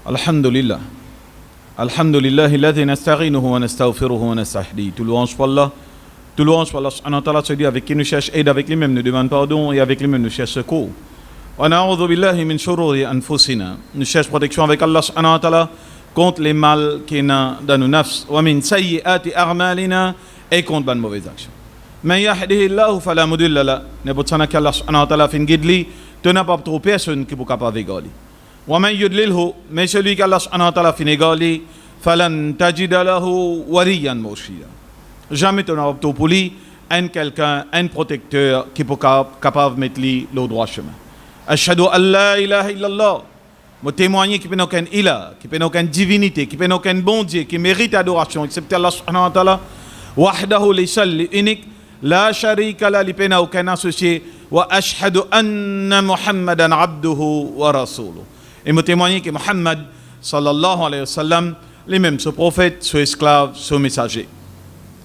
Alhamdulillah. Alhamdulillah, alladhi nasta'inuhu wa nastaghfiruhu wa nastahdi. Tout louange pour Allah. Tout louange pour Allah subhanahu wa ta'ala, celui avec qui nous cherche aide, avec lui-même nous demande pardon et avec lui-même nous cherche secours. Wa na'udhu billahi min shururi anfusina. Nous cherche protection avec Allah subhanahu wa ta'ala contre les mal qui sont dans nos nafs. Wa min sayyiati a'malina, et contre les mauvaises actions. Man yahdihillahu fala mudilla la. N'importe qui Allah subhanahu wa ta'ala fin guide lui, tu n'as pas trop personne qui peut capable égaler. Wa man yudlilhu, mais celui qu'Allah subhanahu wa ta'ala fin égaler, falan tajida lahu waliyan murshida. Jamais tu n'as pas pour lui un quelqu'un, un protecteur qui peut capable de mettre lui le droit chemin. Ashhadu an la ilaha illallah. Moi témoigner qu'il n'y a aucun ilah, qu'il n'y a aucune divinité, qu'il n'y a aucun bon Dieu qui mérite adoration excepté Allah subhanahu wa ta'ala. Wahdahu li seul, unique, la sharika la, li n'a aucun associé. Wa ashhadu anna Muhammadan abduhu wa rasuluhu. Et moi témoigner que Muhammad sallallahu alayhi wa sallam, lui-même ce prophète, ce esclave, ce messager.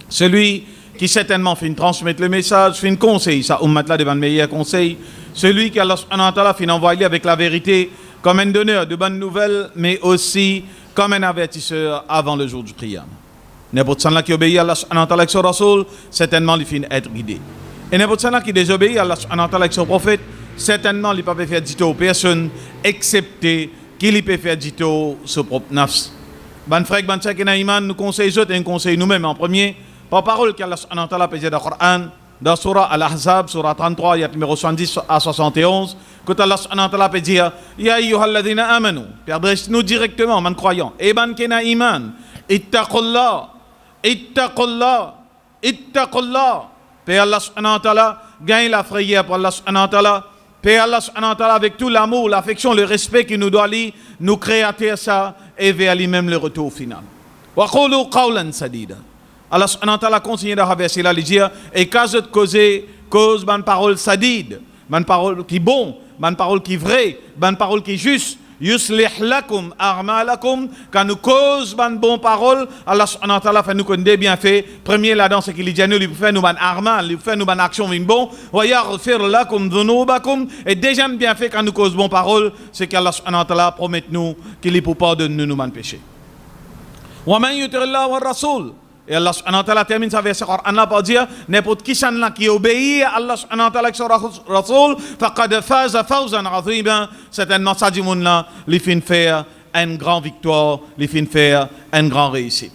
Celui qui certainement fait transmettre le message, fait conseil, ça ummat là devant le meilleur conseil. Celui qui Allah subhanahu wa ta'ala fait envoyer avec la vérité comme un donneur de bonnes nouvelles, mais aussi comme un avertisseur avant le jour du qiyam. N'importe qui obéit à Allah subhanahu wa ta'ala avec son rasoul, certainement il finit être guidé. Et n'importe qui désobéit à Allah subhanahu wa ta'ala avec son prophète, certainement il ne peut pas faire dito aux personnes, excepté qu'il peut faire dito son propre nafs. Ban frère, ban tchèque et iman, nous conseillons autres et nous conseillons nous-mêmes en premier, par parole qu'Allah subhanahu wa ta'ala peut dire dans le Coran, dans Surah Al-Ahzab, Surah 33, il y a numéro 70 à 71, que Allah subhanahu wa ta'ala peut dire, Ya ayyuhalladhina amanu, adresse-nous directement, man croyant, et ban kena iman, ittaqullah, ittaqullah, ittaqullah, Père Allah subhanahu wa ta'ala, gagne la frayeur pour Allah subhanahu wa ta'ala, Père Allah subhanahu wa ta'ala avec tout l'amour, l'affection, le respect qu'il nous doit lui, nous créateur ça, et vers lui-même le retour final. Wa qulu qawlan sadida. Allah subhanahu wa ta'ala continue de traverser là, il dit, et quand je te cause ban parole sadide, ban parole qui bon, ban parole qui vrai, ban parole qui juste, yuslih lakum a'malakum, quand nous cause ban bon parole, Allah subhanahu wa ta'ala fait nous connaître bien fait. Premier là-dedans c'est qu'il dit nous lui fait nous ban armal, lui fait nous ban action vin bon, wa yaghfir lakum dhunubakum, et déjà bien fait quand nous cause bon parole, c'est qu'Allah subhanahu wa ta'ala promet nous qu'il est pour pardonner nous ban péché. Wa man yutillah wa rasul. Et Allah subhanahu wa ta'ala termine sa verset Coran par dire n'importe qui qui obéit à Allah subhanahu wa ta'ala et son Rasoul faqad faza fawzan azima, certainement ça dit monde là li fin faire une grande victoire, li fin faire une grande réussite.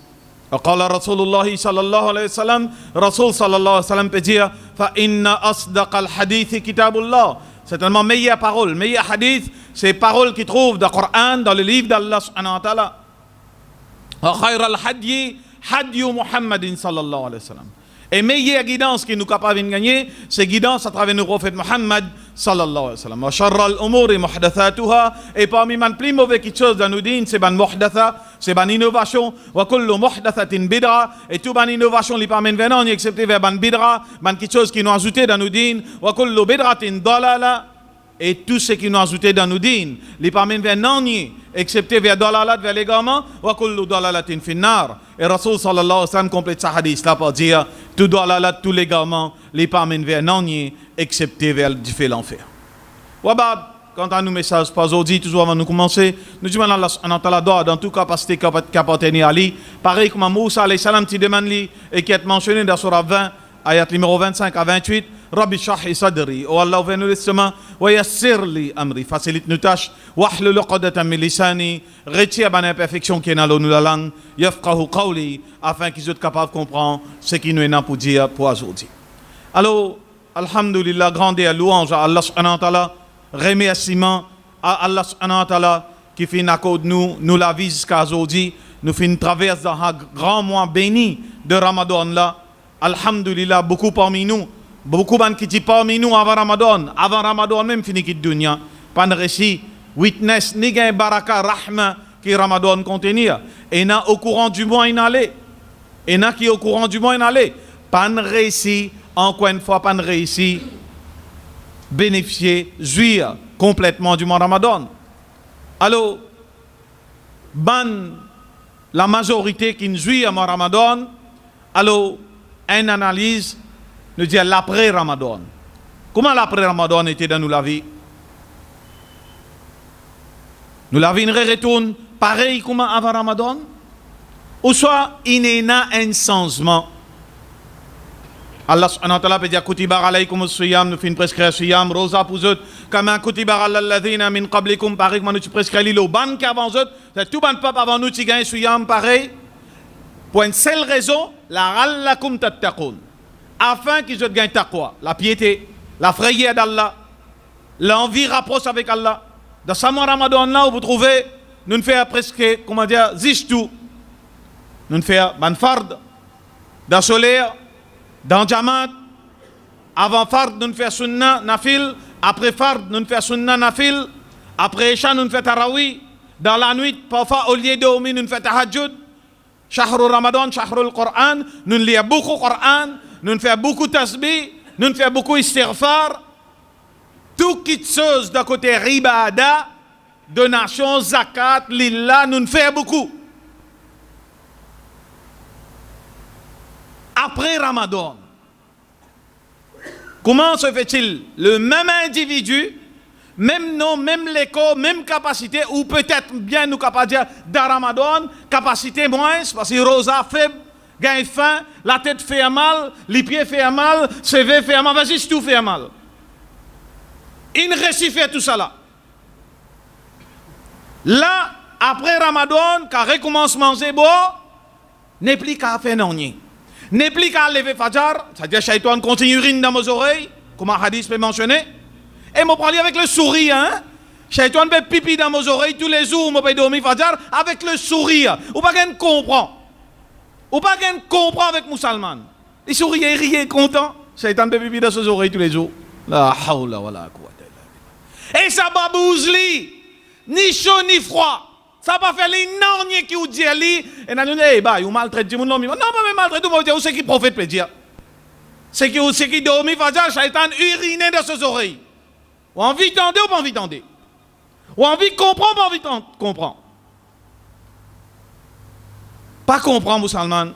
وقال رسول الله صلى الله عليه وسلم رسول صلى الله عليه وسلم peut dire فإن أصدق الحديث كتاب الله, certainement meilleure parole, meilleur hadith, c'est paroles qui trouvent dans le Coran, dans le livre d'Allah subhanahu wa ta'ala. وخير الحدي Hadiyu Muhammadin sallallahu alayhi wa sallam. Et meilleure guidance qui nous capable de gagner, c'est guidance à travers le prophète Muhammad sallallahu alayhi wa sallam. Wa sharral umuri muhdathatuha, et parmi les plus mauvaises choses dans nos dînes, c'est ban muhdatha, c'est ban innovation. Wa kullu muhdathatin bid'a, et tout ban innovation li parmi venant, excepté vers ban bid'a, ban quelque chose qui nous ajouté dans nos dînes. Wa kullu bid'atin dalala, et tout ce qui nous ajouté dans nos dînes, li parmi venant, excepté vers dalalat, vers l'égarement, wa kullu dalalatin finnar. Et Rasul sallallahu alayhi wa sallam complète sa hadith là pour dire tout dalalat, tout l'égarement, les parmi vers non, excepté vers du fait l'enfer. Wabad, quant à nous messages pas aujourd'hui, toujours avant de commencer, nous disons Allah subhanahu wa ta'ala doit dans toute capacité qu'appartenir à lui, pareil comme Moussa alayhi salam qui demande lui et qui est mentionné dans Surah 20, ayat numéro 25 à 28. Rabbi shahhi sadri, oh Allah ouvre nous l'estomac, wa yassir li amri, facilite nos tâches, wahlul uqdatan min lisani, retire ban imperfection qui est dans la langue, yafqahu qawli, afin qu'ils soient capables de comprendre ce qui nous est là pour dire pour aujourd'hui. Alors, alhamdulillah, grande et louange à Allah subhanahu wa ta'ala, remerciement à Allah subhanahu wa ta'ala qui fait accord nous la vie jusqu'à aujourd'hui, nous fait une traverse dans un grand mois béni de Ramadan là. Alhamdulillah, beaucoup parmi nous, beaucoup de qui disent parmi nous avant Ramadan même fini quitte dunya, pas de récit, witness, ni gain baraka, rahma qui Ramadan contenir, et na au courant du mois inhalé, et na qui au courant du mois inhalé, pas de récit, encore une fois, pas de récit, bénéficier, jouir complètement du mois Ramadan. Alors, la majorité qui jouit à mois Ramadan, alors, une analyse nous dit l'après Ramadan. Comment l'après Ramadan était dans nous la vie? Nous la vie retourne pareil comme avant Ramadan. Ou soit il y a un changement. Allah subhanahu wa ta'ala peut dire kutiba alaykum as-siyam, nous fin prescrire siyam, rosa pour eux, comme un kutiba alal ladhina min qablikum, pareil comme nous prescrire l'ilo ban qu'avant eux, c'est tout ban peuple avant nous qui gagne siyam pareil. Pour une seule raison, la allakum tattaqun, afin qu'ils gagnent taqwa, la piété, la frayeur d'Allah, l'envie rapproche avec Allah. Dans ce mois Ramadan là où vous trouvez, nous faisons presque, comment dire, zishtu, nous faisons banfard, dans solaire, dans Jamaat, avant Fard, nous faisons Sunna, Nafil, après Fard, nous faisons Sunna, Nafil, après Isha, nous faisons Tarawi, dans la nuit, parfois au lieu de dormir, nous faisons Tahajjud, Shahrul Ramadan, Shahrul Coran, nous lisons beaucoup Coran, nous faisons beaucoup Tasbih, nous faisons beaucoup Istighfar, tout qui chose de côté Ribada, donation, Zakat, Lillah, nous faisons beaucoup. Après Ramadan, comment se fait-il le même individu, même nom, même l'écho, même capacité, ou peut-être bien nous capables de dire dans Ramadan, capacité moins, parce que rosa faible, gagne faim, la tête fait mal, les pieds fait mal, CV fait mal, vas-y, tout fait mal. Il réussit faire tout ça là. Là, après Ramadan, quand recommence à manger, bon, n'est plus qu'à faire non. N'est plus qu'à lever Fajr, c'est-à-dire Shaitan continue urine dans mes oreilles, comme un hadith peut mentionner. Et je parle avec le sourire, hein. Shaitan fait pipi dans mes oreilles tous les jours, je peux dormir Fajr avec le sourire. Ou pas qu'elle comprend. Ou pas qu'elle comprend avec Moussalman. Il sourit, il rit, content. Shaitan fait pipi dans ses oreilles tous les jours. La hawla wa la quwwata illa billah. Et ça babouze li, ni chaud ni froid. Ça va faire les norniers qui vous disent, et nous disons, eh, bah, vous maltraitez tout le monde. Non, pas maltraiter tout le monde, c'est qui prophète peut dire. C'est qui dormit, Fajr, Shaitan uriné dans ses oreilles. Ou envie d'entendre ou pas envie d'entendre. Ou envie de comprendre ou pas envie de comprendre. Pas comprendre, Moussalman.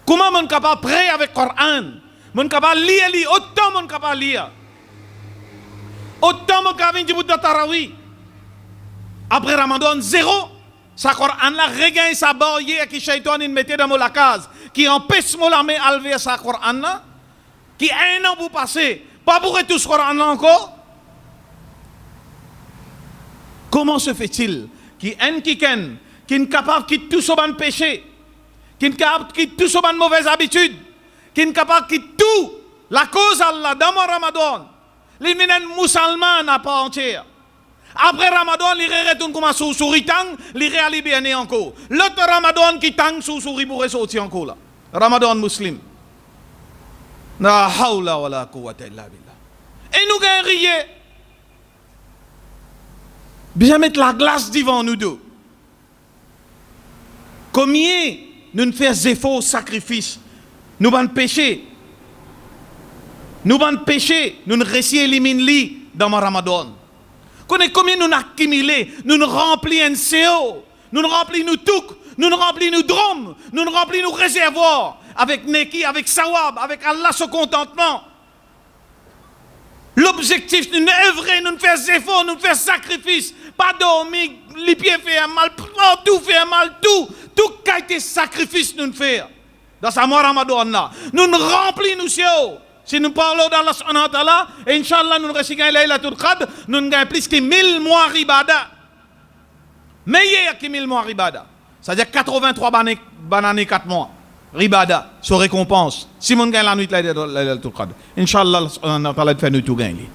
Comment on est capable de prier avec le Coran? On est capable de lire, autant on est capable de lire. Autant on est capable de dire Tarawi. Après Ramadan, zéro. Ça Coran là regagne sa barrière qui Shaitan il mettait dans la case, qui empêche mon armée à lever sa Coran là, qui un an pour passer, pas pour tout ce Coran là encore. Comment se fait-il qui est capable de quitter tout ce bon péché, qui est capable de quitter tout ce bon mauvaise habitude, qui est capable de quitter tout la cause Allah dans mon Ramadan, les musulmans à part entière. Après Ramadan, il retourne comme un souris tang, il réalise bien encore. L'autre Ramadan qui tang souris pour ressortir encore là. Ramadan muslim. La hawla wa la quwwata illa billah. Et nous gagnons rien. Bien mettre la glace devant nous deux. Combien nous faisons efforts, sacrifices, nous avons péché. Nous avons péché, nous réussissons à éliminer dans le Ramadan. Combien nous accumulé, nous remplissons un CO, nous remplissons nous tout, nous remplissons nous drômes, nous remplissons nos réservoirs avec Neki, avec Sawab, avec Allah ce contentement. L'objectif, nous œuvrer, nous faisons efforts, nous faisons sacrifices, pas dormir, les pieds font mal, tout fait mal, tout qui a été sacrifice nous faisons. Dans ce mois Ramadan là, nous remplissons nos CO. Si nous parlons d'Allah subhanahu wa ta'ala, Inch'Allah, nous réussissons à Laylatul Qadr, nous gagnons plus que 1000 mois ribada. Meilleur que 1000 mois ribada. C'est-à-dire 83 bananes 4 mois. Ribada, sur récompense. Si nous gagnons la nuit de Laylatul Qadr, Inch'Allah, Allah subhanahu wa ta'ala fait nous tout gagner.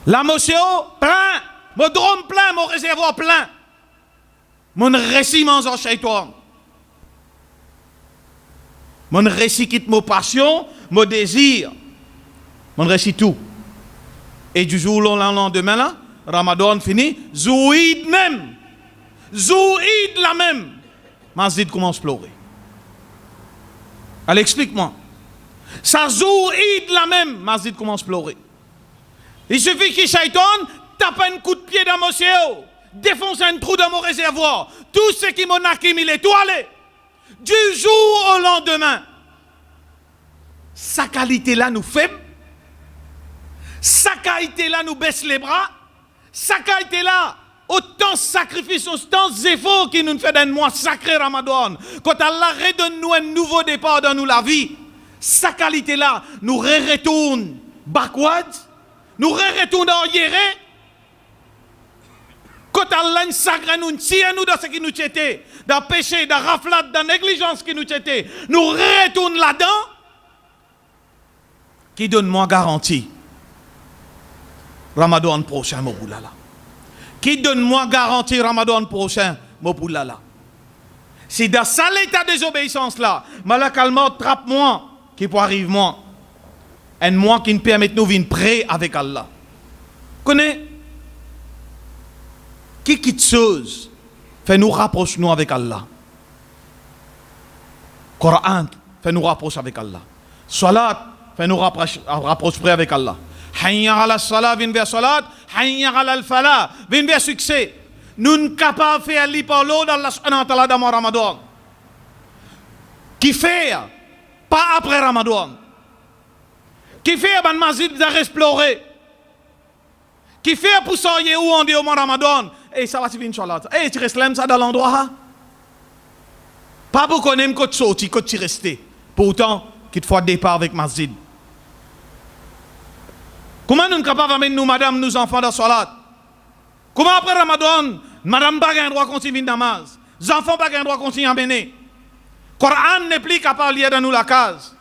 La motion, plein. Mon drôme plein, mon réservoir plein. Mon récit mange en shaitan. Mon récit quitte mon passion, mon désir. Mon récit tout. Et du jour au lendemain là, Ramadan fini, Zouid même. Zouid la même. Mazid commence à pleurer. Allez, explique-moi. Ça Zouid la même. Mazid commence à pleurer. Il suffit que Shaitan tape un coup de pied dans mon ciel, défonce un trou dans mon réservoir. Tout ce qui m'ont accumulé, tout allez. Du jour au lendemain, sa qualité là nous faible, sa qualité là nous baisse les bras, sa qualité là autant de sacrifices, autant d'efforts qui nous fait d'un mois sacré Ramadan. Quand Allah redonne nous un nouveau départ dans nous la vie, sa qualité là, nous retourne backward, nous retourne en hier. Quand Allah sacré nous tire nous dans ce qui nous était, dans le péché, dans la raflade, dans la négligence qui nous était, nous retourne là-dedans, qui donne moi garantie. Ramadan prochain, Moboulala. Qui donne moi garantie Ramadan prochain, Moboulala. Si dans ça l'état de désobéissance là, malacalement trappe moi, qui peut arriver moi, un moi qui nous permet de nous venir près avec Allah. Connais? Qui quitte chose fait nous rapprocher nous avec Allah. Coran fait nous rapprocher avec Allah. Salat fait nous rapprocher près avec Allah. Hayya ala salat vin vers salat, hayya ala al falah vin vers succès. Nous ne capables de faire l'ipolo d'Allah subhanahu wa ta'ala dans le Ramadan. Qui fait pas après Ramadan. Qui fait ban mazid de explorer. Qui fait pour sortir où on dit au mois Ramadan. Et ça va se finir Inch'Allah. Et tu restes là ça dans l'endroit. Pas pour qu'on aime que tu sortis, que tu restes. Pourtant, qu'il te faut départ avec masjid. Comment nous sommes capables d'amener nous, madame, nos enfants dans la salat? Comment après Ramadan, madame n'a pas droit de continuer dans namaz? Les enfants n'ont pas droit de continuer à mener. Le Coran n'est plus capable de lire dans nous la case.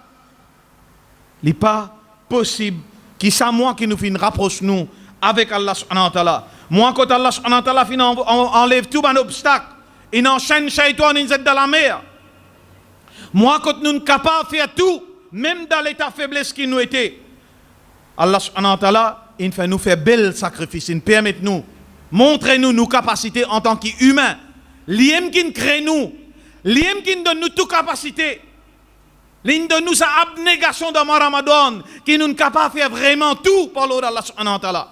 Il n'est pas possible qu'il soit moi qui nous fait une rapproche nous avec Allah subhanahu wa ta'ala. Moi, quand Allah subhanahu wa ta'ala enlève tout un obstacle, il enchaîne shaitan dans la mer. Moi, quand nous sommes capables de faire tout, même dans l'état de faiblesse qui nous était, Allah subhanahu wa ta'ala, il fait nous faire bel sacrifice, il permet nous, montrez-nous nos capacités en tant qu'humains. L'IM qui nous crée nous, l'IM qui nous donne nous toute capacité, l'IM donne nous sa abnégation dans le Ramadan, qui nous est capable de faire vraiment tout pour l'eau d'Allah subhanahu wa ta'ala.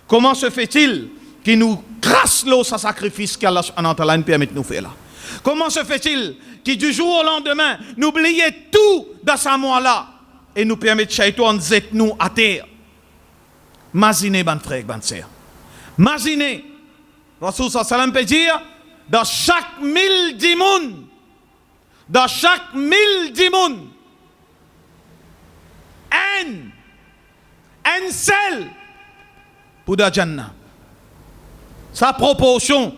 Comment se fait-il qu'il nous crasse l'eau sa sacrifice qu'Allah subhanahu wa ta'ala nous permet de nous faire là? Comment se fait-il qu'il du jour au lendemain, nous oublions tout dans sa mois-là et nous permet de shaitan de zet nous à terre? Imaginez, ban frère, ban sœur. Imaginez, Rasul sallam peut dire, dans chaque 1000 dimoun, dans chaque 1000 dimoun, un seul pour la Jannah. Sa proportion,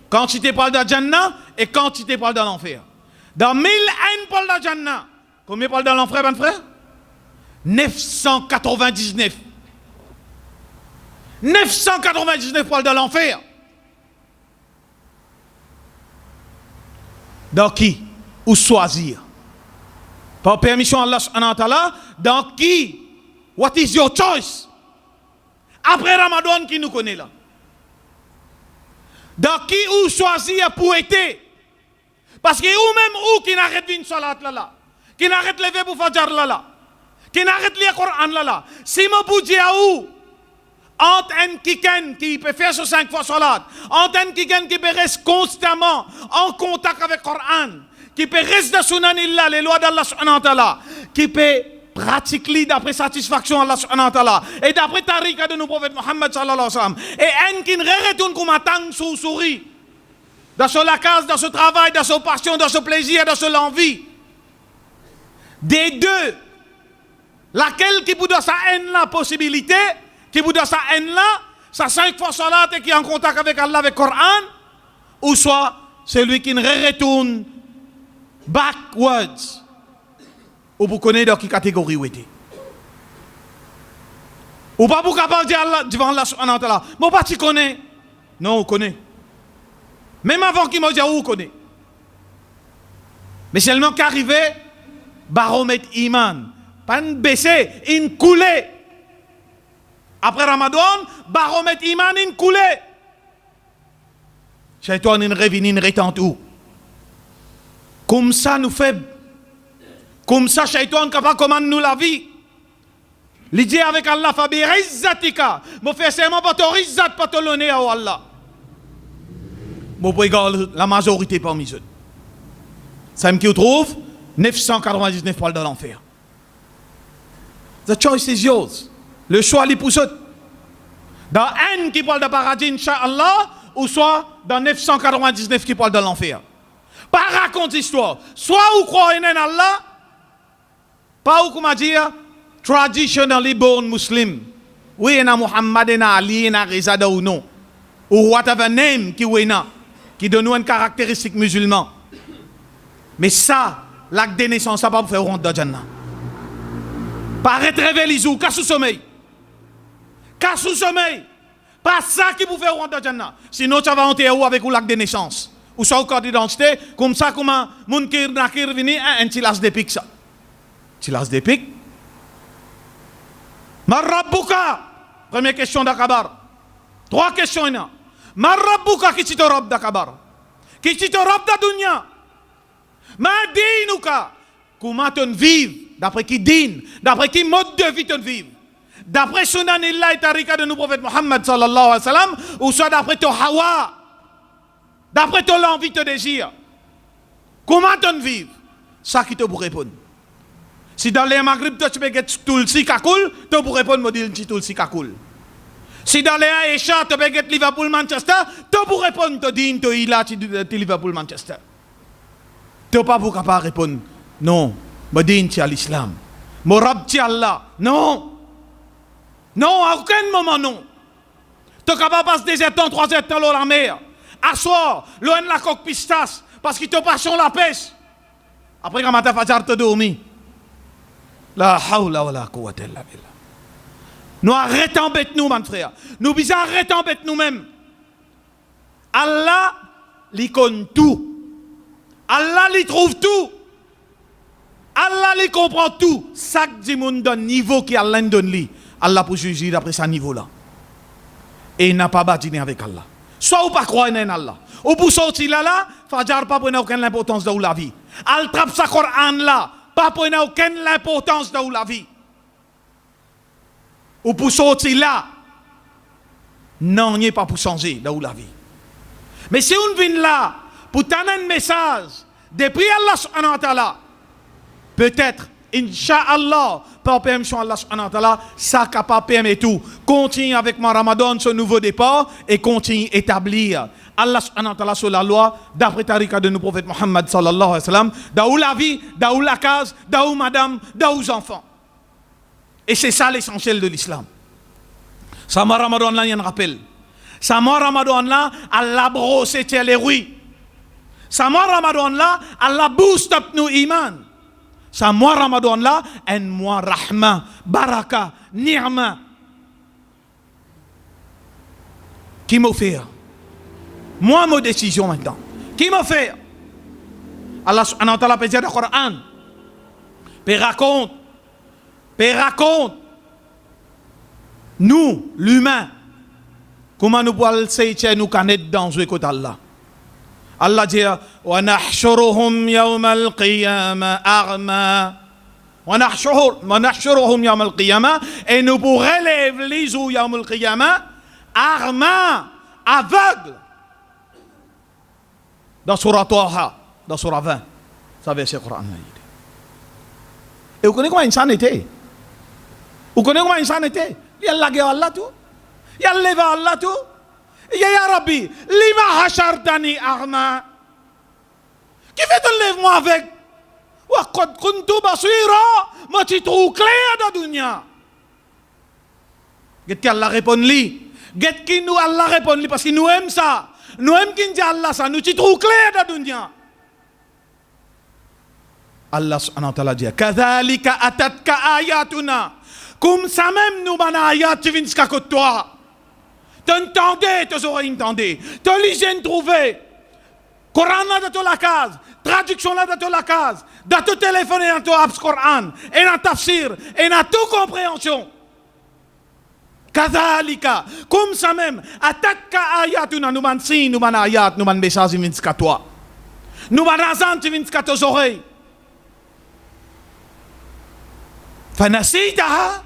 quantité pour la Jannah et quantité pour dans l'enfer. Dans 1000 haines pour la Jannah, combien pour dans l'enfer, ben frère? 999. 999 pour dans l'enfer. Dans qui? Ou choisir? Par permission Allah subhanahu wa ta'ala, dans qui? What is your choice? Après Ramadan qui nous connaît là. Dans qui ou choisir pour être? Parce que ou même ou qui n'arrête une salat là, qui n'arrête lever pour Fajr là, qui n'arrête lire Coran là. Si mon bougie à où? Entre un kiken qui peut faire ce 5 fois salat, entre un kiken qui peut rester constamment en contact avec Coran, qui peut rester dans sunanillah, les lois d'Allah subhanahu wa ta'ala, qui peut pratiquer d'après satisfaction Allah subhanahu wa ta'ala et d'après tariqa de nos prophètes Muhammad sallallahu alayhi wa sallam, et un qui ne retourne comme attend sous souris dans la case, dans ce travail, dans sa passion, dans ce plaisir, dans ce l'envie. Des deux, laquelle qui vous donne sa haine la possibilité, qui vous donne sa haine là, sa 5 fois salat et qui est en contact avec Allah, avec Coran, ou soit celui qui ne retourne backwards. Ou vous connaissez dans quelle catégorie vous êtes. Ou pas vous capable de dire Allah, devant Allah subhanahu wa ta'ala, mais pas tu connais. Non, vous connaissez. Même avant qu'il me dise où vous connaissez. Mais seulement qu'arrivé, baromètre iman, pas une baissée, une coulée. Après Ramadan, baromètre iman, une coulée. Shaitan, une revenu, une retente où. Comme ça, nous fait. Comme ça, Shaitan capable commande nous la vie. L'idée avec Allah, Fabi Rizzatika. Mon frère, c'est moi, pas ton Rizzat, pas ton l'honneur à Allah. Mon frère, la majorité parmi eux. Ça me qui trouve 999 poils dans l'enfer. The choice is yours. Le choix, les pousse. Dans un qui parle de paradis, Inch'Allah, ou soit dans 999 qui parle de l'enfer. Pas raconte histoire. Soit vous croyez en Allah, pas ou comment dire, traditionally born Muslim. Oui, il y a Muhammad, il y a Ali, il y a Reza ou non. Ou whatever name qui donne une caractéristique musulman. Mais ça, l'acte de naissance, ça va pas vous faire rentrer dans Jannah. Paraît révéler les ou, casse sous sommeil. Casse sous sommeil. Pas ça qui vous fait rentrer dans Jannah. Sinon, ça va entrer avec l'acte de naissance. Ou ça, au carte d'identité, comme ça, comme un moun qui est venu, un petit las de pique ça. Petit las de pique. Marrabbouka. Première question d'Akabar. 3 questions. Marrabbouka qui t'y robe d'Akabar. Qui t'y robe de dunya. Ma dinouka. Comment tu vives. D'après qui din. D'après qui mode de vie tu vives. D'après Sunan Illah et Tarika de nous prophète Muhammad sallallahu alayhi wa sallam. Ou soit d'après ton hawa. D'après ton envie, ton désir. Comment tu vives. Ça qui te pour répondre. Si dans les Maghreb, tu peux get Tulsi Kakoul, tu peux répondre, me dire Tulsi Kakoul. Si dans les Aïcha, tu peux get Liverpool Manchester, tu peux répondre, tu dis, tu es Liverpool Manchester. Tu n'es pas pour capable répondre, non, me dis, tu es l'islam. Me rab, tu es Allah. Non. Non, à aucun moment, non. Tu es capable de passer 2 temps, 3 temps dans la mer. Asseoir, loin de la coque pistas, parce qu'il te passe la pêche. Après, quand tu as te dormi. La hawla wa la quwwata illa billah. Nous arrêtons bête nous, mon frère. Nous bisons arrêtons bête nous-mêmes. Allah, il connaît tout. Allah, il trouve tout. Allah, il comprend tout. Chaque monde donne niveau qui Allah donne lui. Allah pour juger d'après ce niveau-là. Et il n'a pas bâti avec Allah. Soit ou pas croire en Allah. Ou pour sortir là, Fajar pas prendre aucune importance dans la vie. Al trappe sa Coran là. Pas prendre aucune importance dans la vie. Ou pour sortir là, non, il n'y a pas pour changer dans la vie. Mais si on vient là, pour t'amener un message, depuis Allah subhanahu wa ta'ala, peut-être, Inch'Allah, par permission Allah subhanahu wa ta'ala, ça capable permet tout. Continue avec mon Ramadan, ce nouveau départ, et continue établir. Allah subhanahu wa ta'ala sur la loi, d'après Tarika de nos prophètes Muhammad sallallahu alayhi wa sallam, d'aoù la vie, d'aoù la case, d'aoù madame, d'aoù les enfants. Et c'est ça l'essentiel de l'islam. Ça m'a Ramadan là, il y a un rappel. Ça m'a Ramadan là, Allah brosse les rues. Ça m'a Ramadan là, Allah booste up nos iman. Ça m'a Ramadan là, un mois rahma, baraka, ni'ma. Qui m'a fait? Moi, ma décision maintenant. Qui m'a fait? Allah subhanahu wa ta'ala peut dire dans le Coran. Peut raconte. Nous, l'humain, comment nous pouvons le nous connaître dans le côté d'Allah. Allah dit wa nahshuruhum yawm al-qiyamah a'ma. Wa nahshuruhum yawm al-qiyamah et nous pourrons lever les yeux yawm al-qiyamah a'ma, aveugle. Dans Surah Taha, dans Surah 20, ça verset Coran. Et vous connaissez comment l'insan était? Vous connaissez comment l'insan était? Il y a la guerre Allah tout. Il y a le lever Allah tout. Il y a Ya Rabbi, lima hashartani arma. Qui fait ton lève-moi avec? Wa qad kuntu basira, ma tu trouves clair dans la dunya. Get qui Allah répond lui. Get qui nous Allah répond lui parce qu'il nous aime ça. Nous aimons qui dit Allah ça, nous tu trouves clair dans la dunya. Allah subhanahu wa ta'ala dit kadhalika atatka ayatuna. Comme ça même nous ban ayat tu viens jusqu'à côté toi. T'entendais, tes oreilles entendaient. T'as l'hygiène trouvé. Coran là dans la case. Traduction là dans la case. Dans ton téléphone et dans ton apps Coran. Et dans tafsir. Et dans toute compréhension. Kadhalika. Comme ça même. Atatka ayatuna. Nous ban si, nous ban ayat, nous ban message qui viennent jusqu'à toi. Nous ban razan qui viennent jusqu'à tes oreilles. Fanasitaha.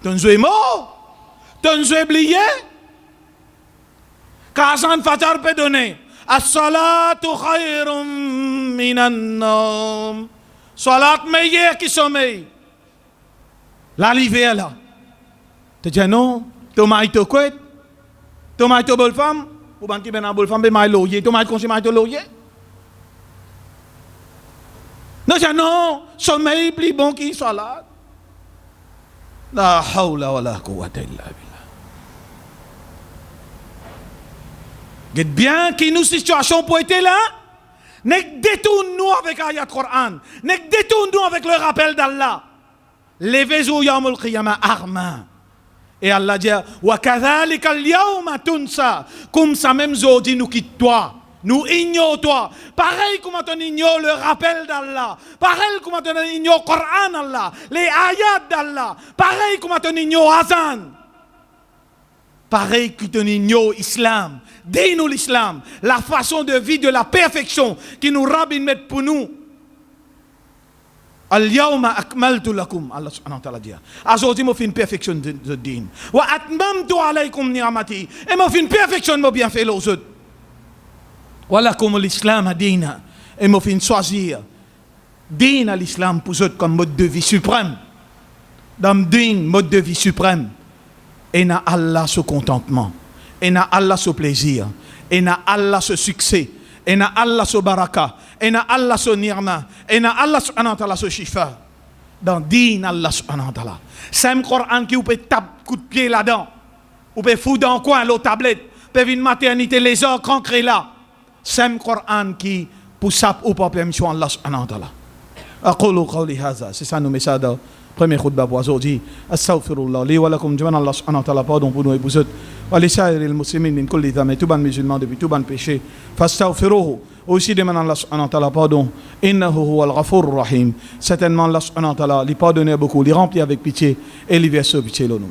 Ton jouet mort. Ton jouet oublié. Kazan Fajar peut donner. As-salatu khayrun minan nawm. Salat meilleur que sommeil. La l'hiver là. Tu dis non, tu m'as été quoi? Thomas est bonne femme, pour ban qui ben bonne femme, ben mai loyer, Thomas est conseiller mai loyer. Non, non, sommeil plus bon qui soit là. La hawla wa la quwwata illa billah. Get bien qui nous situation pour être là. Ne détourne-nous avec ayat Coran. Ne détourne-nous avec le rappel d'Allah. Levez-vous yawmul qiyamah arma. Et Allah dit wa kadhalika al-yawma tunsa. Comme ça même aujourd'hui nous quitte toi. Nous ignorons toi. Pareil comme on ignore le rappel d'Allah. Pareil comme on ignore le Coran d'Allah. Les ayats d'Allah. Pareil comme on ignore Azan. Pareil que on ignore l'islam. Dis-nous l'islam. La façon de vie de la perfection qui nous rabbin met pour nous. Al-yawma akmaltu lakum. Allah subhanahu wa ta'ala dit. Aujourd'hui, je fais une perfection de din. Wa atmamtu alaykum ni'amati. Et je fais une perfection de bien fait aux autres. Voilà comme l'islam a dit, et m'a fait choisir din à l'islam pour eux comme mode de vie suprême. Dans din, mode de vie suprême. Et na Allah ce contentement, et na Allah ce plaisir, et na Allah ce succès, et na Allah ce baraka, et na Allah ce nirma, et na Allah subhanahu wa ta'ala ce shifa. Dans din Allah subhanahu wa ta'ala. C'est un Coran qui vous peut taper coup de pied là-dedans. Vous pouvez foutre dans le coin l'autre tablette. Vous pouvez une maternité, les heures crancrées là. C'est un Coran qui pousse ou pas permission Allah subhanahu wa ta'ala. أقول قولي هذا. C'est ça nos messages de premier khutbah pour aujourd'hui. Astaghfirullah li wa lakum jami'an. Allah subhanahu wa ta'ala pardon pour nous et pour eux. Wa li sa'iril muslimin min kulli dhanb. Tout ban musulman depuis tout ban péché. Fastaghfiruhu. Aussi demande Allah subhanahu wa ta'ala pardon. Innahu huwal ghafurur rahim. Certainement Allah subhanahu wa ta'ala lui pardonne beaucoup, lui remplit avec pitié et lui verse pitié le nous.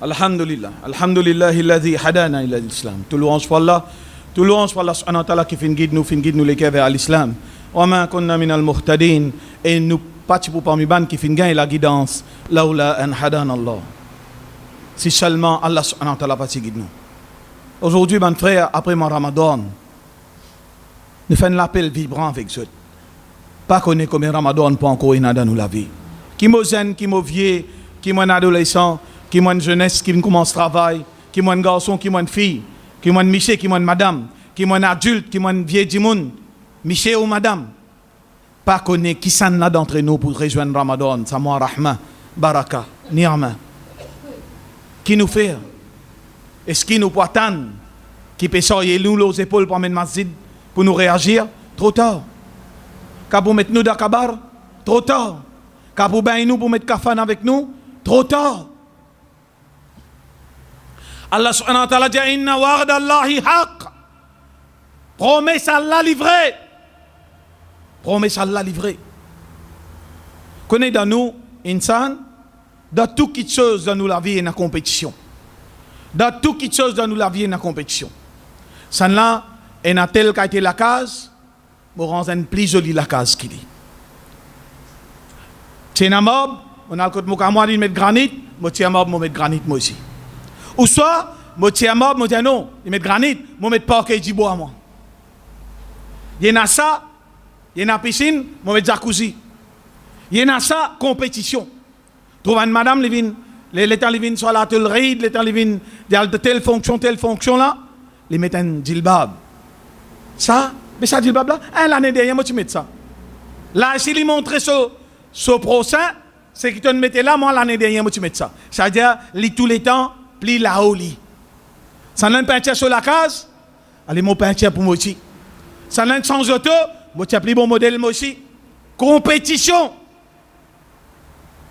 Alhamdulillah, alhamdulillah, alladhi hadana ila l'islam. Tout louange pour Allah, tout louange pour Allah subhanahu wa ta'ala qui fin guide nous les vers l'islam. Wa ma kunna min al-muhtadin, et nous participons parmi ban qui fin gagne la guidance, laula an hadana Allah. Si seulement Allah subhanahu wa ta'ala pas guide nous. Aujourd'hui, mon frère, après mon Ramadan, nous faisons l'appel vibrant avec eux. Pas qu'on ait comme un Ramadan pour encore une dans nous la vie. Qui m'a jeune, qui m'a vieux, qui m'a adolescent, qui m'a une jeunesse, qui commence travail, qui m'a un garçon, qui m'a une fille, qui m'a un monsieur, qui m'a une madame, qui m'a un adulte, qui m'a un vieil du monde, monsieur ou madame. Pas qu'on ait qui s'en là d'entre nous pour rejoindre Ramadan, ça m'a rahma, baraka, ni'ama. Qui nous fait? Est-ce qu'il nous peut attendre? Qui peut sortir nous les épaules pour amener masjid pour nous réagir? Trop tard. Quand vous mettez nous dans kabar? Trop tard. Quand vous baillez nous pour mettre kafan avec nous? Trop tard. Allah subhanahu wa ta'ala dit inna wa'da Allahi haqq. Promesse Allah livrée. Promesse Allah livrée. Connaissez dans nous, insan, dans toute chose dans nous la vie et la compétition. Dans toute chose dans nous la vie et la compétition. Ça là, et na tel qu'a été la case, on rend une plus jolie la case qu'il dit. Tiens à mob, on a le côté moi dit mettre granit, moi tiens à mob, moi mettre granit moi aussi. Ou soit, moi tiens à mob, moi dis non, il met granit, moi mettre parquet du bois moi. Il y en a ça, il y en a piscine, moi mettre jacuzzi. Il y en a ça, compétition. Trouve une madame, l'état livin soit la telle ride, l'état livin de telle fonction là, les mettent un djilbab. Ça, mais ça djilbab là, l'année dernière, moi tu mets ça. Là, s'il lui montre ce procès, c'est qu'il te mettait là, moi l'année dernière, moi tu mets ça. C'est-à-dire, tous les temps, plie la haut lit. Ça n'a un peinture sur la case, allez, mon peinture pour moi aussi. Ça n'a un sans auto, moi tu as pris bon modèle moi aussi. Compétition.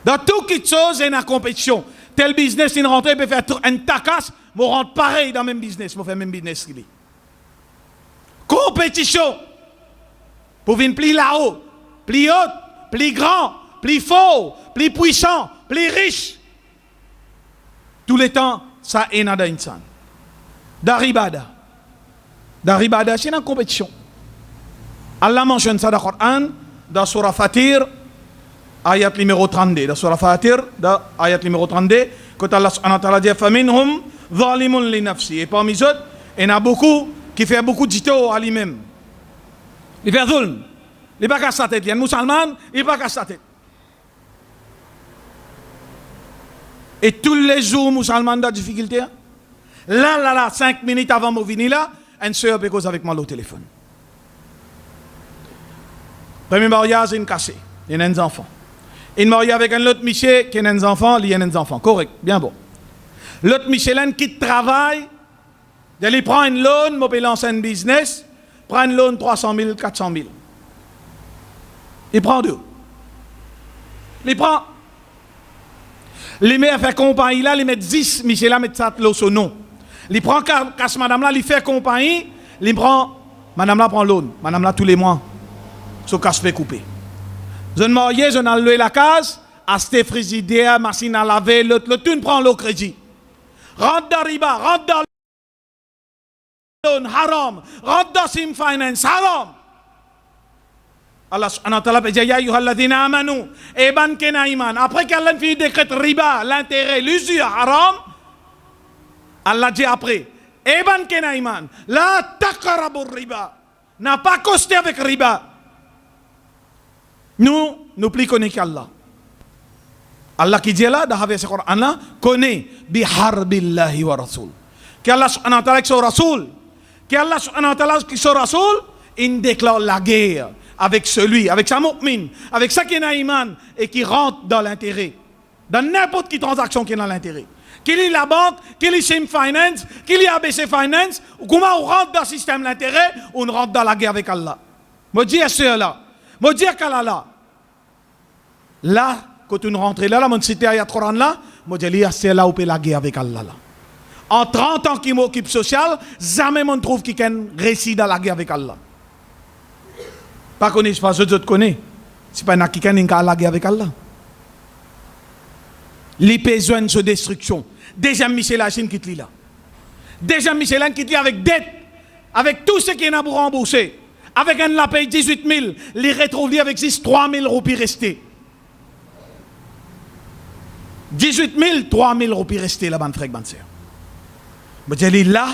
Dans toute chose, il y a une compétition. Tel business, il rentre, il peut faire un tacasse, mais on rentre pareil dans le même business, on fait le même business. Compétition. Pour venir plus là-haut, plus haut, plus grand, plus fort, plus puissant, plus riche. Tous les temps, ça est nada insan. Daribada. Daribada, c'est une compétition. Allah mentionne ça dans le Coran, dans Surah Fatir, ayat numéro 32. Dans Surah Fatir, dans ayat numéro 32, quand Allah subhanahu wa ta'ala dit Faminhum zalimun li nafsi. Et parmi eux, il y en a beaucoup qui font beaucoup d'ito à lui-même. Il fait zulm. Il n'est pas qu'à sa tête. Il y a un musulman, il n'est pas qu'à sa tête. Et tous les jours, musulman ont des difficultés. Là, 5 minutes avant de venir là, une soeur peut causer avec moi au téléphone. Premier mariage, il est cassé. Il y a un enfant. Il est marié avec un autre monsieur qui a un enfant, il y a un enfant. Correct, bien bon. L'autre Michelin qui travaille, il prend une loan, il peut lancer un business, prend une loan 300 000, 400 000. Il prend deux. Il prend. Il met à faire compagnie là, il met 10, Michelin met ça son nom. Il prend casse madame là, il fait compagnie, il prend, madame là prend loan, madame là tous les mois. So casse fait couper. Je ne marié, je n'ai loué la case, acheté frigidaire, machine à laver, le tout prend le crédit. Rentre dans riba, rentre dans loan, haram, rentre dans sim finance, haram. Allah subhanahu wa ta'ala peut dire, ya ayyuhalladhina amanu, eban kena iman. Après qu'Allah finit de décréter riba, l'intérêt, l'usure, haram, Allah dit après, eban kena iman, la taqrabu riba, n'a pas costé avec riba. Nous plus connaissons qu'Allah. Allah qui dit là, dans le verset Coran là, connaît bi harbillahi wa rasul. Qu'Allah subhanahu wa ta'ala qui son rasoul, qu'Allah subhanahu wa ta'ala qui son rasoul, il déclare la guerre avec celui, avec sa mu'min, avec sa qui est iman et qui rentre dans l'intérêt. Dans n'importe quelle transaction qui est dans l'intérêt. Qu'il est la banque, qu'il est Sim Finance, qu'il est ABC Finance, ou comment on rentre dans le système d'intérêt, on rentre dans la guerre avec Allah. Je dis à ceux-là, je dis à qu'Allah là, quand on rentre là, mon cité à Coran là, je dis à ceux-là où peut la guerre avec Allah là. En 30 ans qu'il m'occupe social, jamais on trouve qui réussit dans la guerre avec Allah. Pas connaît, pas je te connais. C'est pas qui a la guerre avec Allah. Les besoins de destruction. Déjà Michel Hachine quitte là. Déjà Michel quitte avec dette, avec tout ce qui est à pour rembourser. Avec un la paye 18 000, les retrouve avec 3 000 roupies restées. 18 000, 3 000 roupies restées là-bas, frère Banser. Je dis là,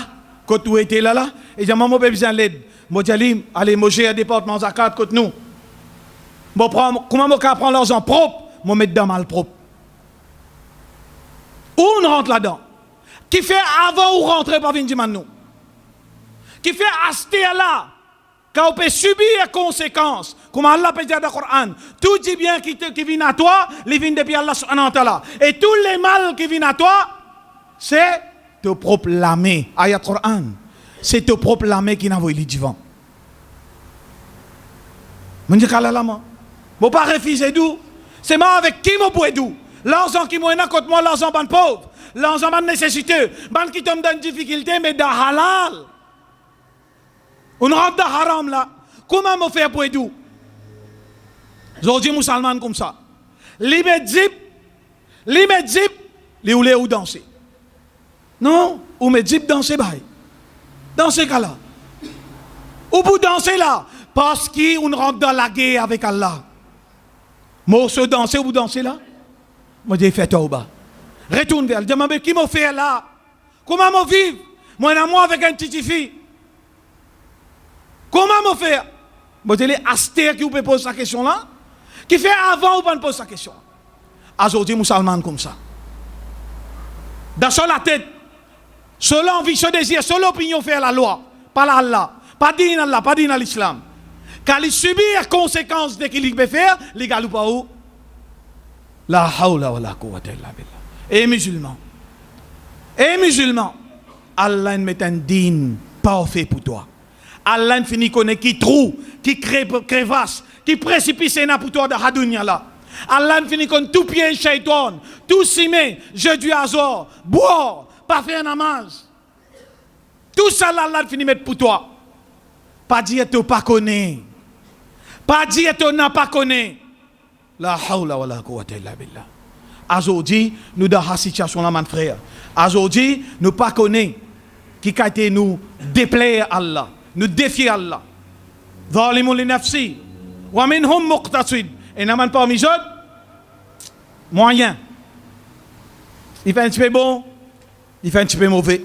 quand tu étais là, et je dis, maman, j'ai besoin d'aide. Je dis, allez, moi j'ai un département zakat contre nous. Comment je prends l'argent propre, je mets dans mal propre. Où on rentre là-dedans? Qui fait avant ou rentrer par Vindiman nous? Qui fait acheter là? Quand on peut subir les conséquences, comme Allah peut dire dans le Coran, tout dit bien qui vient à toi, il vient depuis Allah subhanahu wa ta'ala. Et tous les mal qui viennent à toi, c'est te proclamer. Ayat Coran. C'est te proclamer qui n'a pas eu le divan. Je dis qu'Allah l'a. Je ne pas refuser d'où. C'est moi avec qui je peux d'où. L'argent qui m'a contre moi, l'argent ban pauvre. L'argent ban nécessiteux. Ban qui tombe dans une difficulté, mais dans halal. On rentre dans haram là. Comment me faire pour d'où? Je dis musulman comme ça. L'immédiat, les ou les ou danser. Non, ou me dit danser bail. Dans ce cas-là. Ou vous dansez là. Parce qu'on rentre dans la guerre avec Allah. Moi, se danser ou vous dansez là? Moi, je fais tauba. Retourne vers elle. Demande qui m'a fait là? Comment m'a vivre? Moi, avec un petit fille. Comment m'a fait? Moi, je dis Aster qui vous pose sa question là. Qui fait avant ou pas pose sa question. Aujourd'hui, musulman comme ça. Dans la tête. Seule envie, ce désir, seule opinion fait la loi. Pas Allah. Pas din Allah, pas din l'islam. Quand il subit les conséquences de ce qu'il peut faire, les gars, pas où? La hawla wa la quwwata illa billah. Et musulmans, Allah met un din pas fait pour toi. Allah finit connaît qui trou, qui crevasse, qui précipice pour toi dans la dunya là. Allah finit comme tout pied shaitan, tout simé, jeu du hasard, boire, pas faire namaz. Tout ça, Allah finit mettre pour toi. Pas dire que tu pas connais. Pas dire que tu n'as pas connais. La hawla wa la quwwata illa billah. Aujourd'hui, nous dans la situation là, mon frère. Aujourd'hui, nous pas connaissons qui a été nous déplaire Allah, nous défier Allah. Zalimun li nafsi, wa minhum muqtasid. Et n'a parmi eux, moyen. Il fait un petit peu bon, il fait un petit peu mauvais.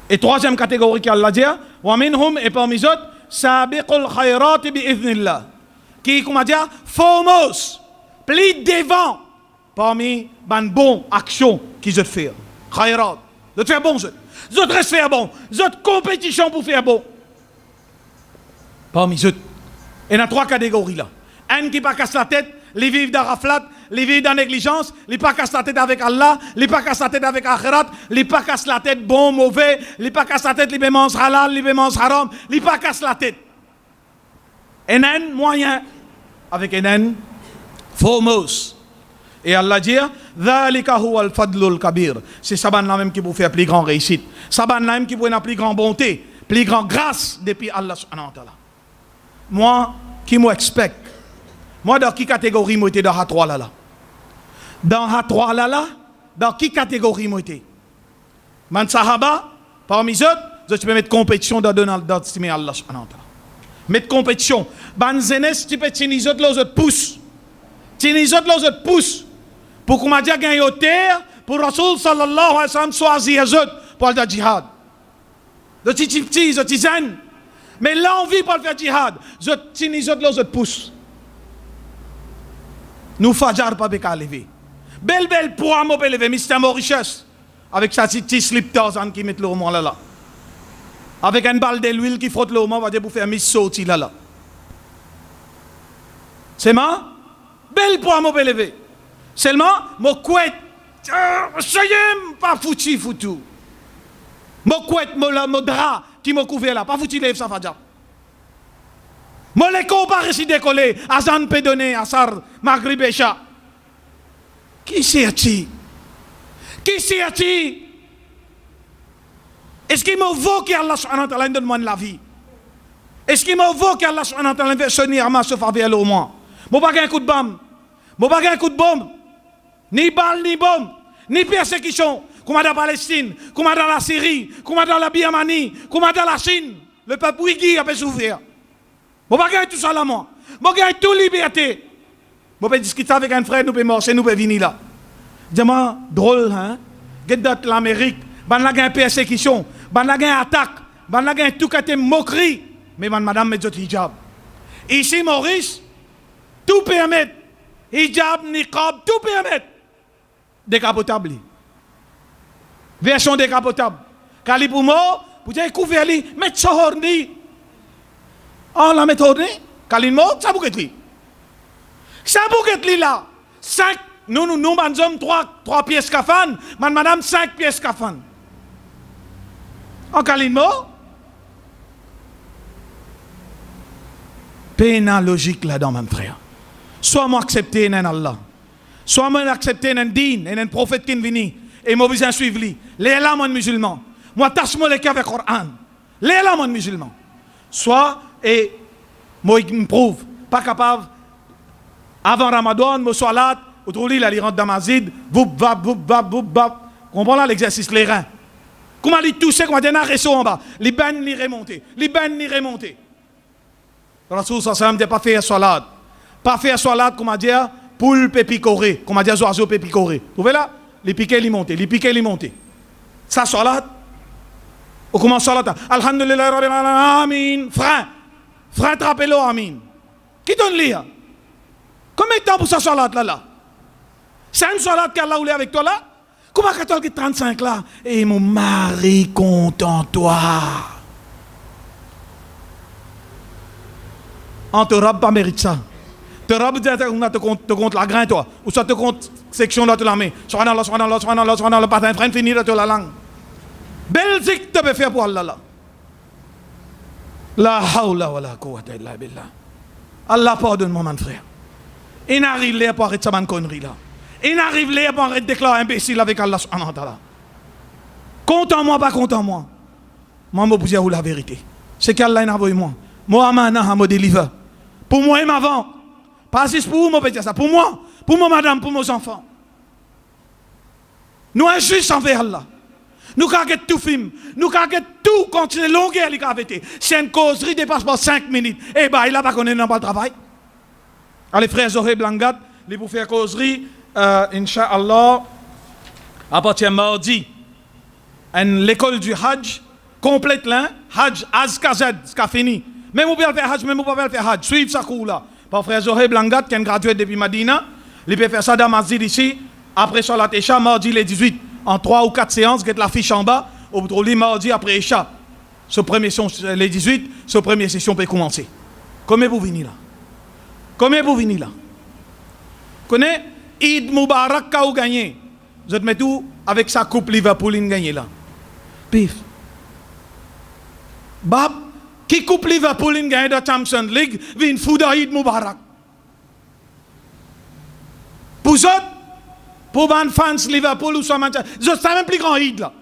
Et troisième catégorie qu'Allah dit, wa minhum et parmi eux, sabiqul khayrat bi idhnillah. Qui, comment dire, foremost, plus devant parmi les bonnes actions qu'ils ont fait. Khayrat, de faire bon, ils ont restent faire bon, ils ont compétition pour faire bon. Parmi eux, il y a trois catégories là. Un qui pas casse la tête, les vivent dans raflat, les vivent dans négligence, les pas casse la tête avec Allah, les pas casse la tête avec Akhirat, les pas casse la tête bon, mauvais, les pas casse la tête, les mangent halal, les mangent haram, les pas casse la tête. Et un moyen avec un foremost. Et Allah dit, Dhalika huwa al-fadlul kabir. C'est ça même qui vous fait plus grande réussite. Ça même qui vous fait plus grande bonté, plus grande grâce depuis Allah subhanahu wa ta'ala. Moi, qui m'expecte? Moi, dans quelle catégorie moi j'étais dans la 3 là? Dans la 3 là, dans quelle catégorie moi j'étais? Man sahaba, parmi eux, je peux mettre compétition dans estimer Allah subhanahu wa ta'ala. Mettre compétition. Ban zenes, tu peux tenir les autres pouces. Tenir les autres pouces. Pour qu'on m'a dit gagner au terre, pour Rasoul sallallahu alayhi wa sallam choisir les autres pour le djihad. Le petit, le petit zen. Mais l'envie pour le faire djihad, je tenir les autres pouces. Nous fajar pas béka lever. Belle poids mo peut lever, Mr. Mauritius. Avec sa petite slip Tarzan qui met le roman là. Avec une balle de l'huile qui frotte le roman, va dire pour faire Miss Sauti là. C'est ma belle poids mo peut lever. Seulement, mon couette, ça y est, pas foutu. Mon couette, mon drap qui m'a couvert là, pas foutu lève ça fajar. Mon l'écho pas réussi décoller, Azan peut donner, Asar, Maghrib et Isha. Qui c'est-il? Qui c'est-il? Est-ce qu'il me vaut qu'Allah subhanahu wa ta'ala donne la vie? Est-ce qu'il me vaut qu'Allah subhanahu wa ta'ala fait sonner à ma sauf avec elle au moins? Moi pas un coup de bombe. Moi pas un coup de bombe. Ni balle, ni bombe, ni persécution. Comme dans la Palestine, comme dans la Syrie, comme dans la Birmanie, comme dans la Chine. Le peuple Ouïghi a pu souffrir. Moi pas gagner tout ça là moi. Moi gagne toute liberté. Moi peux discuter avec un frère, nous peut marcher, nous peut venir là. Dis-moi drôle hein. Get l'Amérique, ban la gagne persécution, ban la gagne attaque, ban la gagne tout côté moquerie. Mais madame met votre hijab. Ici Maurice, tout permet. Hijab, niqab, tout permet. Décapotable. Version décapotable. Kali pour moi, vous avez couvert li, mettre ça horni. Oh la méthode, Kalin mort, ça bouquet li. Ça bouquet li là. 5, nous, hommes, 3 pièces kafan, madame 5 pièces kafan. En Kalin mort, pénal logique là-dedans, mon frère. Soit moi accepté un Allah, soit moi accepté un din, un prophète qui vient, et moi besoin suivre lui. Les là, mon musulman. Moi, tâche moi le cas avec le Coran. Les là, mon musulman. Soit, et moi, il me prouve, pas capable, avant Ramadan, moi, salat, ou trouve là, il rentre dans ma zid, boub, bab. Comprends là l'exercice, les reins. Comment il touche, comment il y a un réseau en bas. Les bennes, les remonter. Les bennes, les remonter. Rasoul sallam dit pas faire salat. Pas faire salat, comment dire, poule picoré, comment dire, oiseau picoré. Vous voyez là? Les piquets, les monter, les piquets, les monter. Ça, salat. Ou comment salat? Alhamdulillah, rabbil alamin, amin. Frein, trappez-le, amin. Qui donne lire? Combien de temps pour ça salat là? C'est une salat qu'Allah voulait avec toi là? Comment que tu as 35 là? Et mon mari, contente-toi. En te robe pas mérite ça. Te robe te compte la grain toi. Ou ça te compte section là de la main. Subhanallah, pas un frein fini de la langue. Belle zik te peut faire pour Allah là. La hawla wa la quwwata illa billah. Allah pardonne-moi mon frère. Il n'arrive là pour arrêter sa connerie là. Il n'arrive là pour arrêter de déclarer imbécile avec Allah subhanahu wa ta'ala. Compte en moi, pas compte en moi. Moi, je vous dis la vérité. C'est qu'Allah n'a pas eu moi. Moi, je me délivre. Pour moi, il m'avant. Pas juste pour vous, je peux dire ça. Pour moi, pour ma madame, pour mes enfants. Nous injustes envers Allah. Nous avons tout film. Nous avons tout continuer longueur les gravités. C'est une causerie dépasse pas 5 minutes. Eh bien, il a pas connu dans le travail. Allez, frères Zohé Blangat, les pour faire causerie, Inch'Allah, à partir de mardi, l'école du Hajj, complète là, Hajj, Azkazad, ce qu'a fini. Même vous pouvez faire Hajj, même vous pouvez faire Hajj. Suivez ça cours là. Par frère Zohé Blangat, qui est gradué depuis Madina, il peut faire ça dans Masjid ici, après Salat Isha, mardi les 18, en 3 ou 4 séances, get la fiche en bas, au trolley mardi après Isha. Ce premier les 18, ce première session peut commencer. Combien vous venez là? Combien vous venez là? Connaissez Eid Mubarak qu'a gagné. Vous êtes mis tout avec sa coupe Liverpool in gagné là. Pif. Bab, qui coupe Liverpool in gagné dans la Champions League, vient foutre Eid Mubarak. Pour eux, pour les fans Liverpool ou soit Manchester, c'est même plus grand Eid là.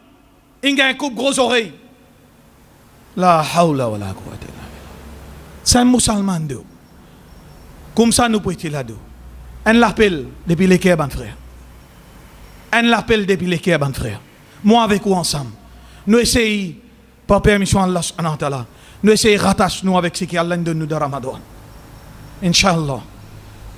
Il gagne coupe grosse oreille. La hawla wa la quwwata illa billah. C'est un musulman de. Comme ça nous pouvons être là-dedans. On l'appelle depuis les cœurs, frère. On l'appelle depuis les cœurs, frère. Moi avec vous ensemble. Nous essayons, par permission d'Allah subhanahu wa ta'ala, nous essayons de rattacher nous avec ce qu'Allah nous donne de Ramadan. Inch'Allah.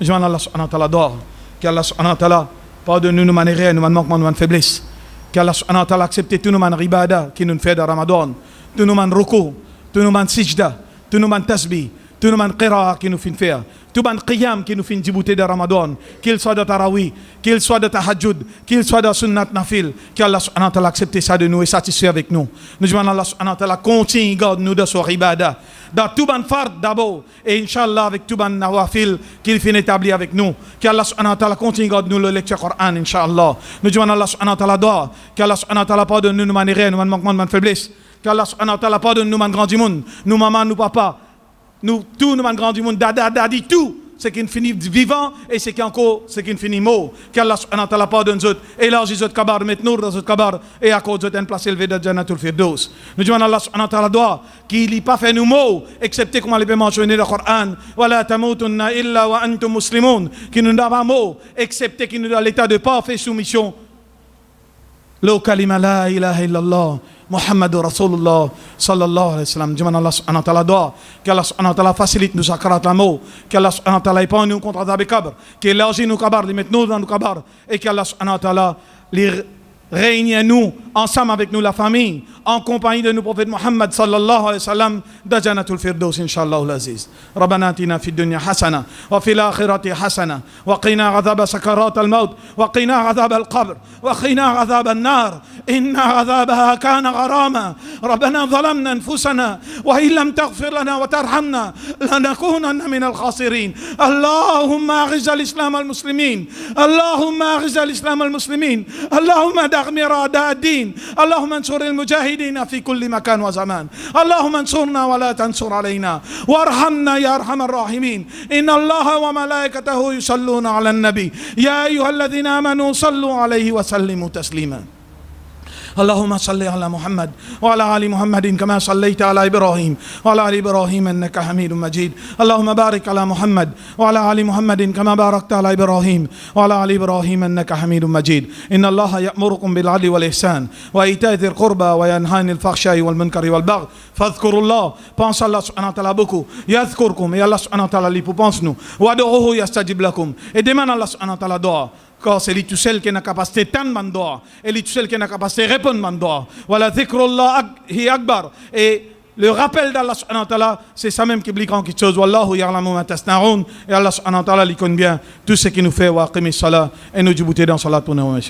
Je demande à Allah subhanahu wa ta'ala d'or. Qu'Allah subhanahu wa ta'ala pardonne nous manières, nous manquements, nous faiblesses. Qu'Allah subhanahu wa ta'ala accepte tous nos ribada qui nous fait de Ramadan. Tous nos ruku, tous nos sijda, tous nos tasbih, tous nos qira'a qui nous fait faire. Tout le qiyam qui nous fait débouter de Ramadan, qu'il soit de Tarawih, qu'il soit de Tahajjud, qu'il soit de Sunnat Nafil, qu'Allah subhanahu wa ta'ala accepte ça de nous et satisfait avec nous. Nous demandons à Allah subhanahu wa ta'ala continue garde nous de son ibadah. Dans tout ban fard d'abord, et Inch'Allah avec tout ban nawafil qu'il finit établi avec nous. Qu'Allah subhanahu wa ta'ala continue garde nous le lecture Coran, Inch'Allah. Nous demandons à Allah subhanahu wa ta'ala doa, qu'Allah subhanahu wa ta'ala pardonne nous nos manières, nos manquements, nos faiblesses. Qu'Allah subhanahu wa ta'ala pardonne nous, nos grands du monde, nous maman, nous papa. Nous, tous nous grands du monde, dada, dadi, tout, ce qui finit vivant et ce qui encore, ce qui finit mort. Qu'Allah subhanahu wa ta'ala pardonne nous, élargit notre kabar, met nous dans notre kabar et à cause de une place élevée de Jannatul Firdaus. Nous demandons à Allah subhanahu wa ta'ala doit qu'il n'ait pas fait nous mots, excepté comme on l'a mentionné dans le Coran, Wala tamutunna illa wa antum muslimun, qui nous n'a pas mot, excepté qu'il nous donne l'état de parfaite soumission. Lo kalima la ilaha illallah. Muhammad Rasulullah sallallahu alayhi wa sallam. Demande Allah subhanahu wa ta'ala doa. Qu'Allah subhanahu wa ta'ala facilite nos akarat l'amour. Qu'Allah subhanahu wa ta'ala épargne nous contre Adab et Kabr. Qu'il élargit nos kabar, les mette nous dans nos kabar. Et qu'Allah subhanahu wa ta'ala les réunit nous, ensemble avec nous la famille, en compagnie de nos prophètes Muhammad sallallahu alayhi wa sallam, dans Jannatul Firdaus, inshallah al-aziz. Rabbana atina fid dunya hasana, wa fil akhirati hasana, wa qina adhab sakarat al-maut, wa qina adhab al-qabr, wa qina adhab an-nar, inna adhabaha kana gharama. Rabbana zalamna anfusana, wa in lam taghfir lana wa tarhamna, lanakunanna min al-khasirin. Allahumma aghiz al-islam al-muslimin, Allahumma aghiz al-islam al-muslimin, Allahumma دمر أعداء الدين اللهم انصر المجاهدين في كل مكان وزمان اللهم انصرنا ولا تنصر علينا وارحمنا يا أرحم الراحمين إن الله وملائكته يصلون على النبي يا أيها الذين آمنوا صلوا عليه وسلموا تسليما اللهم صل على محمد وعلى آل محمد كما صليت على إبراهيم وعلى آل إبراهيم إنك حميد مجيد اللهم بارك على محمد وعلى آل محمد كما باركت على إبراهيم وعلى آل إبراهيم إنك حميد مجيد إن الله يأمركم بالعدل والإحسان وإيتاء ذي القربى وينهى عن الفحشاء والمنكر والبغي فاذكروا الله pense Allah subhanahu wa ta'ala beaucoup يذكركم et Allah subhanahu wa ta'ala lui pense nous وادعوه يستجب لكم et demande Allah subhanahu wa ta'ala doa. Car c'est lui tout seul qui a la capacité de tendre mandoa. Et lui tout seul qui a la capacité de répondre mandoa. Voilà, dhikrullah hi akbar. Et le rappel d'Allah subhanahu wa ta'ala, c'est ça même qui est grand quelque chose. Wallahu ya'lamu ma tasna'un. Et Allah subhanahu wa ta'ala, il connaît bien tout ce qui nous fait wa aqimi salat. Et nous djibouter dans salat pour nous.